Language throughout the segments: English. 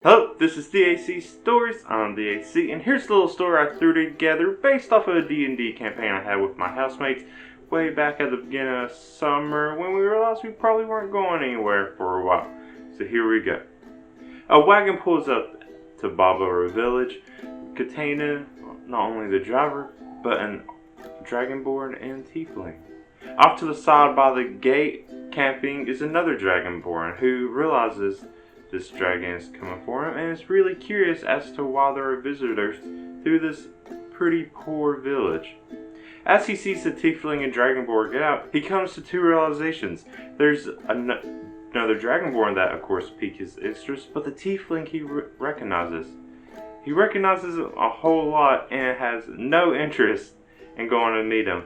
Hello, this is D&D Stories. I'm D&D, and here's a little story I threw together based off of a D&D campaign I had with my housemates way back at the beginning of summer when we realized we probably weren't going anywhere for a while. So here we go. A wagon pulls up to Barbara Village, containing not only the driver, but a dragonborn and tiefling. Off to the side by the gate, camping, is another dragonborn who realizes this dragon is coming for him and is really curious as to why there are visitors through this pretty poor village. As he sees the tiefling and dragonborn get out, he comes to two realizations. There's another dragonborn that of course piques his interest, but the tiefling he recognizes. He recognizes a whole lot and has no interest in going to meet him.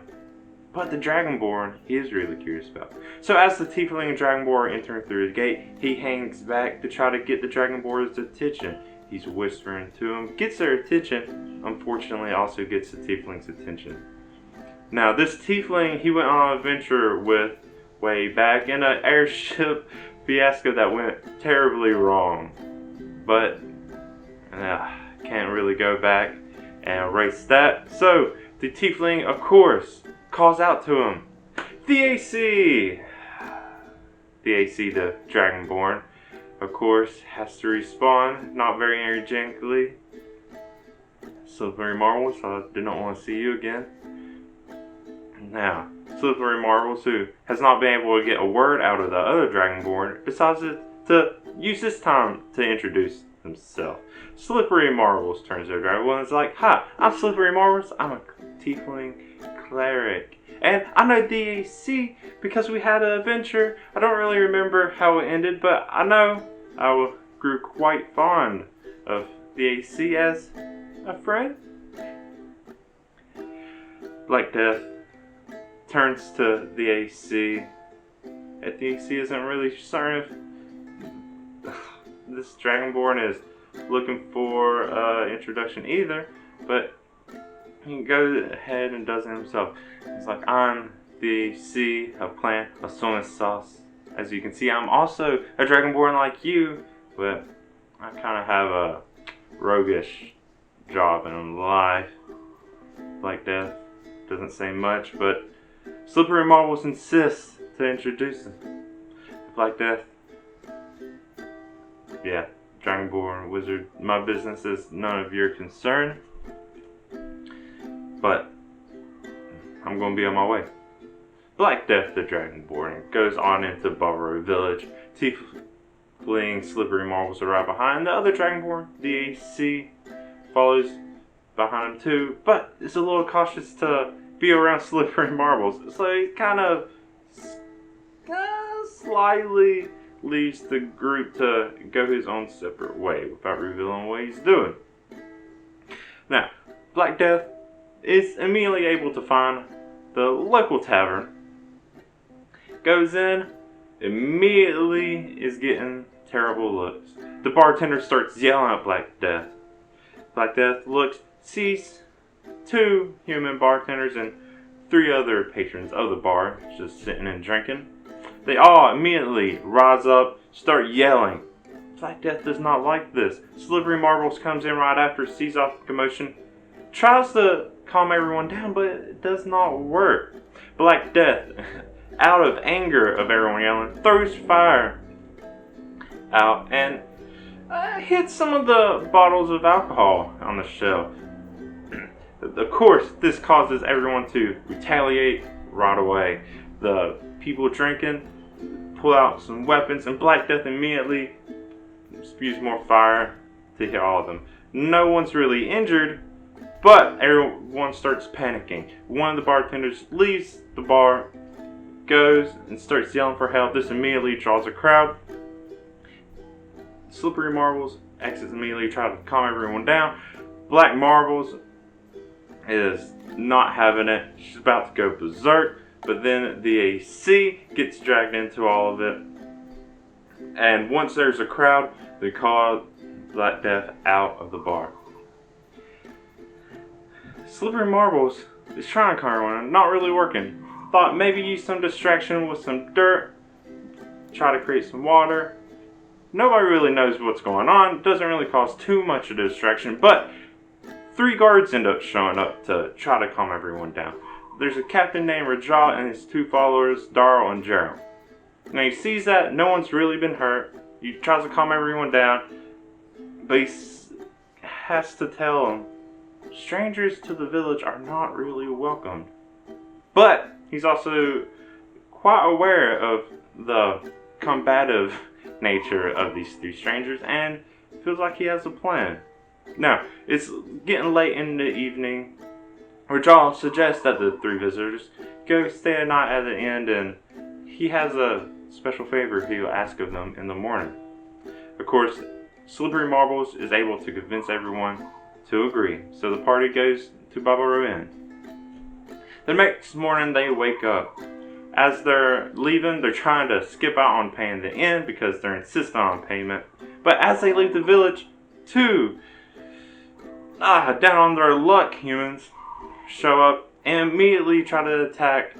But the dragonborn he is really curious about. So as the tiefling and dragonborn enter through the gate, he hangs back to try to get the dragonborn's attention. He's whispering to him, gets their attention, unfortunately also gets the tiefling's attention. Now this tiefling he went on an adventure with way back in an airship fiasco that went terribly wrong. But can't really go back and erase that. So the tiefling of course calls out to him, "The the dragonborn, of course, has to respond, not very energetically. Slippery Marbles, I do not want to see you again." Now, Slippery Marbles, who has not been able to get a word out of the other dragonborn, decides to use this time to introduce himself. Slippery Marbles turns to the dragonborn and is like, "Hi, I'm Slippery Marbles. I'm a tiefling cleric. And I know DAC because we had an adventure. I don't really remember how it ended, but I know I grew quite fond of DAC as a friend." Black Death turns to the AC. And the AC isn't really certain if this dragonborn is looking for introduction either, but he goes ahead and does it himself. He's like, "I'm the C, a plant of soy sauce. As you can see, I'm also a dragonborn like you, but I kind of have a roguish job in life." Black Death doesn't say much, but Slippery Marbles insists to introduce him. Black Death, "Yeah, dragonborn wizard, my business is none of your concern, but I'm going to be on my way." Black Death, the dragonborn, goes on into Barbara Village. Tiefling Slippery Marbles are right behind. The other dragonborn, the AC, follows behind him too, but is a little cautious to be around Slippery Marbles. So he kind of slightly leaves the group to go his own separate way without revealing what he's doing. Now, Black Death is immediately able to find the local tavern. Goes in, immediately is getting terrible looks. The bartender starts yelling at Black Death. Black Death looks, sees two human bartenders and three other patrons of the bar just sitting and drinking. They all immediately rise up, start yelling. Black Death does not like this. Slippery Marbles comes in right after, sees off the commotion, tries to calm everyone down, but it does not work. Black Death, out of anger of everyone yelling, throws fire out and hits some of the bottles of alcohol on the shelf. Of course, this causes everyone to retaliate right away. The people drinking pull out some weapons, and Black Death immediately spews more fire to hit all of them. No one's really injured, but everyone starts panicking. One of the bartenders leaves the bar, goes and starts yelling for help. This immediately draws a crowd. Slippery Marbles exits immediately, trying to calm everyone down. Black Marbles is not having it. She's about to go berserk, but then the AC gets dragged into all of it. And once there's a crowd, they call Black Death out of the bar. Slippery Marbles is trying to calm everyone, not really working. Thought maybe use some distraction with some dirt, try to create some water. Nobody really knows what's going on. It doesn't really cause too much of a distraction, but 3 guards end up showing up to try to calm everyone down. There's a captain named Rajah and his 2 followers, Darrell and Gerald. Now he sees that no one's really been hurt. He tries to calm everyone down, but he has to tell them strangers to the village are not really welcomed. But he's also quite aware of the combative nature of these 3 strangers and feels like he has a plan. Now, it's getting late in the evening. Rajal suggests that the 3 visitors go stay a night at the inn, and he has a special favor he will ask of them in the morning. Of course, Slippery Marbles is able to convince everyone to agree, so the party goes to Barbaro Inn. The next morning they wake up. As they're leaving, they're trying to skip out on paying the inn because they're insistent on payment. But as they leave the village, 2 down on their luck humans show up and immediately try to attack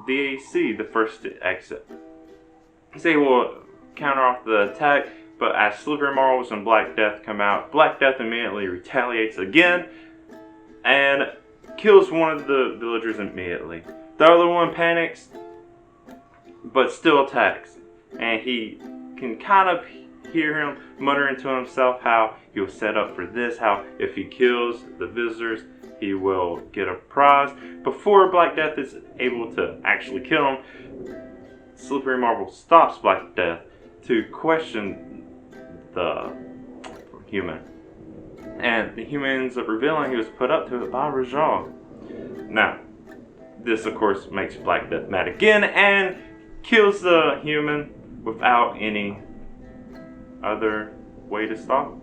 the AC, the first exit. They will counter off the attack, but as Slippery Marbles and Black Death come out, Black Death immediately retaliates again and kills one of the villagers immediately. The other one panics, but still attacks, and he can kind of hear him muttering to himself how he'll set up for this, how if he kills the visitors, he will get a prize. Before Black Death is able to actually kill him, Slippery Marble stops Black Death to question the human. And the human ends up revealing he was put up to it by Rajal. Now, this of course makes Black Death mad again and kills the human without any other way to stop him.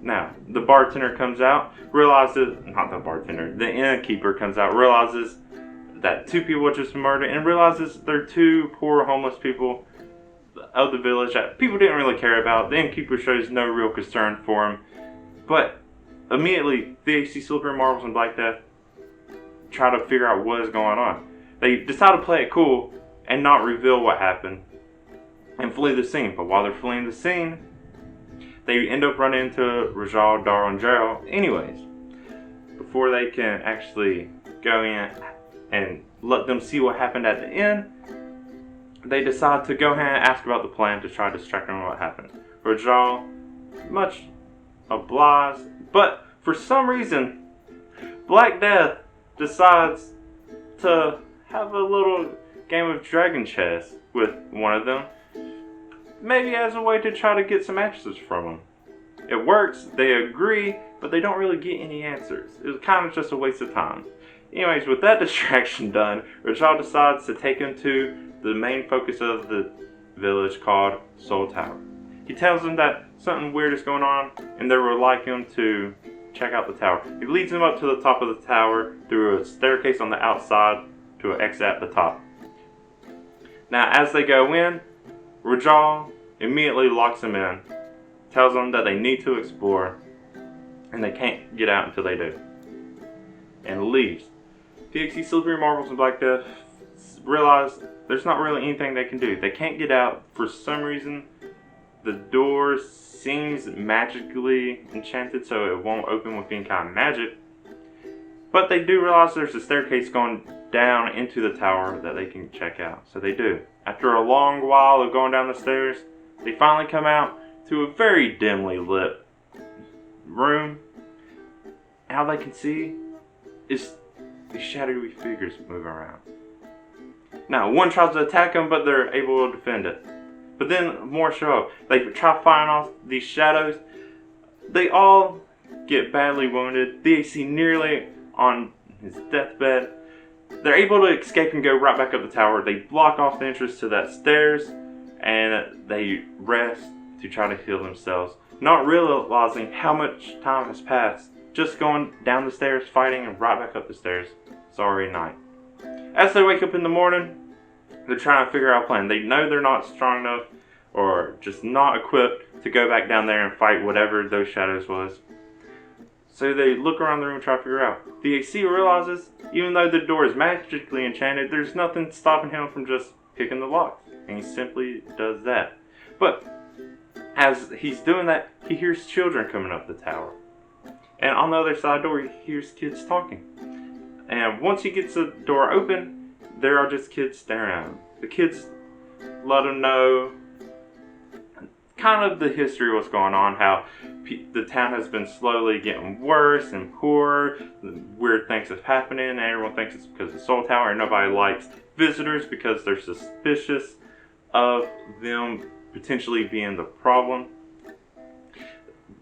Now, the bartender comes out, the innkeeper comes out, realizes that 2 people were just murdered, and realizes they're 2 poor homeless people of the village that people didn't really care about. The innkeeper shows no real concern for him, but immediately they see Slippery Marbles and Black Death try to figure out what is going on. They decide to play it cool and not reveal what happened and flee the scene. But while they're fleeing the scene, they end up running into Rajal, Darrell, and Gerald anyways. Before they can actually go in and let them see what happened at the inn, they decide to go ahead and ask about the plan to try to distract them on what happened. Rajal, much obliged, but for some reason, Black Death decides to have a little game of dragon chess with one of them, maybe as a way to try to get some answers from them. It works, they agree, but they don't really get any answers. It was kind of just a waste of time. Anyways, with that distraction done, Rajal decides to take him to the main focus of the village called Soul Tower. He tells them that something weird is going on and they would like him to check out the tower. He leads them up to the top of the tower through a staircase on the outside to an exit at the top. Now, as they go in, Rajal immediately locks them in, tells them that they need to explore, and they can't get out until they do, and leaves. DXC, Slippery Marbles, and Black Death realize there's not really anything they can do. They can't get out. For some reason, the door seems magically enchanted, so it won't open with any kind of magic. But they do realize there's a staircase going down into the tower that they can check out. So they do. After a long while of going down the stairs, they finally come out to a very dimly lit room. All they can see is these shadowy figures moving around. Now, one tries to attack them, but they're able to defend it. But then more show up. They try firing off these shadows. They all get badly wounded. They see nearly on his deathbed. They're able to escape and go right back up the tower. They block off the entrance to that stairs, and they rest to try to heal themselves, not realizing how much time has passed. Just going down the stairs, fighting, and right back up the stairs. It's already night. As they wake up in the morning, they're trying to figure out a plan. They know they're not strong enough or just not equipped to go back down there and fight whatever those shadows was. So they look around the room and try to figure out. The AC realizes, even though the door is magically enchanted, there's nothing stopping him from just picking the lock. And he simply does that. But As he's doing that, he hears children coming up the tower. And on the other side of the door, he hears kids talking. And once he gets the door open, there are just kids staring at him. The kids let him know kind of the history of what's going on, how the town has been slowly getting worse and poorer, weird things are happening, and everyone thinks it's because of the Soul Tower, and nobody likes visitors because they're suspicious of them potentially being the problem.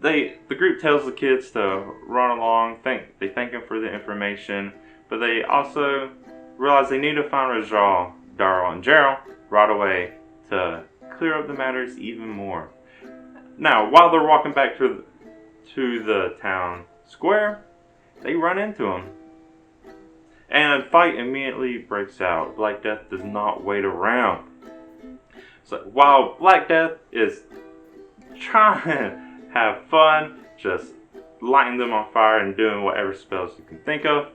The group tells the kids to run along, they thank them for the information, but they also realize they need to find Rajal, Darrell, and Gerald right away to clear up the matters even more. Now, while they're walking back to the town square, they run into him. And a fight immediately breaks out. Black Death does not wait around. So while Black Death is trying to have fun, just lighting them on fire and doing whatever spells you can think of,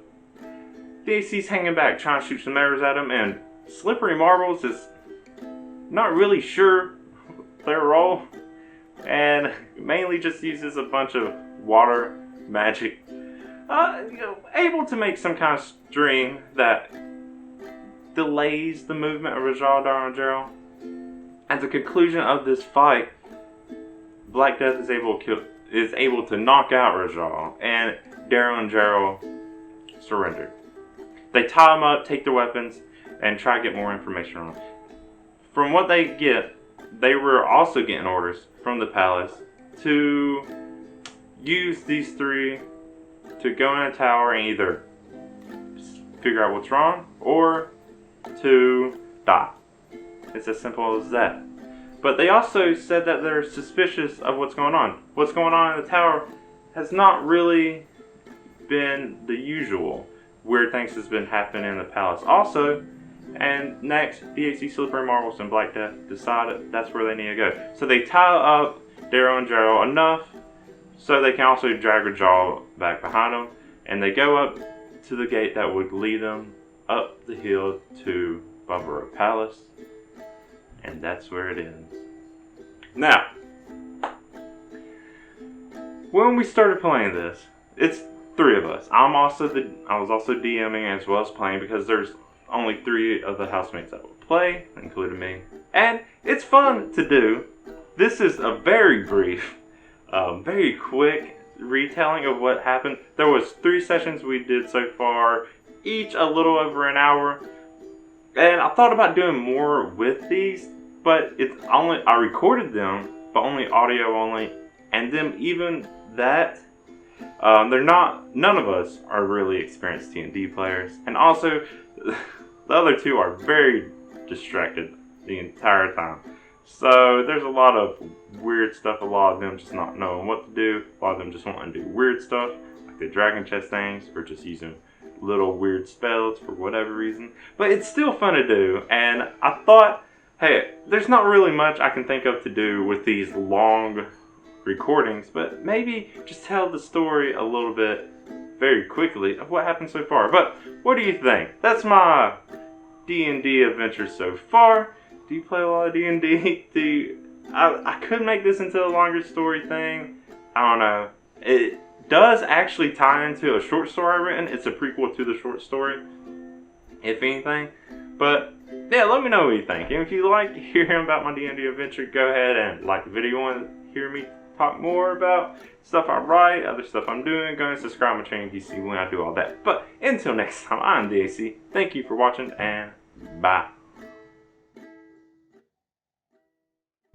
DAC's hanging back trying to shoot some arrows at him, and Slippery Marbles is not really sure their role, and mainly just uses a bunch of water magic, able to make some kind of string that delays the movement of Rajal, Darrell, and Gerald. At the conclusion of this fight, Black Death is able to knock out Rajal, and Darrell and Gerald surrender. They tie him up, take their weapons, and try to get more information on him. From what they get, they were also getting orders from the palace to use these three to go in a tower and either figure out what's wrong or to die. It's as simple as that. But they also said that they're suspicious of what's going on. What's going on in the tower has not really been the usual. Weird things has been happening in the palace also. And next, DAC, Slippery Marbles, and Black Death decided that's where they need to go. So they tie up Darrell and Gerald enough so they can also drag Rajal back behind them. And they go up to the gate that would lead them up the hill to Barbara Palace. And that's where it ends. Now, when we started playing this, it's three of us. I was also DMing as well as playing because there's only three of the housemates that will play, including me. And it's fun to do. This is a very brief, very quick retelling of what happened. There was 3 sessions we did so far, each a little over an hour. And I thought about doing more with these, but I recorded them, but only audio only. And then even that, none of us are really experienced D&D players. And also, the other two are very distracted the entire time. So there's a lot of weird stuff, a lot of them just not knowing what to do, a lot of them just wanting to do weird stuff, like the dragon chest things, or just using little weird spells for whatever reason. But it's still fun to do, and I thought, hey, there's not really much I can think of to do with these long recordings, but maybe just tell the story a little bit very quickly of what happened so far. But what do you think? That's my D&D adventure so far. Do you play a lot of D&D? I could make this into a longer story thing. I don't know. It does actually tie into a short story I've written. It's a prequel to the short story, if anything. But yeah, let me know what you think. And if you like hearing about my D&D adventure, go ahead and like the video. Want to hear me talk more about stuff I write, other stuff I'm doing, go and subscribe to my channel if you see when I do all that. But until next time, I'm DAC. Thank you for watching, and bye.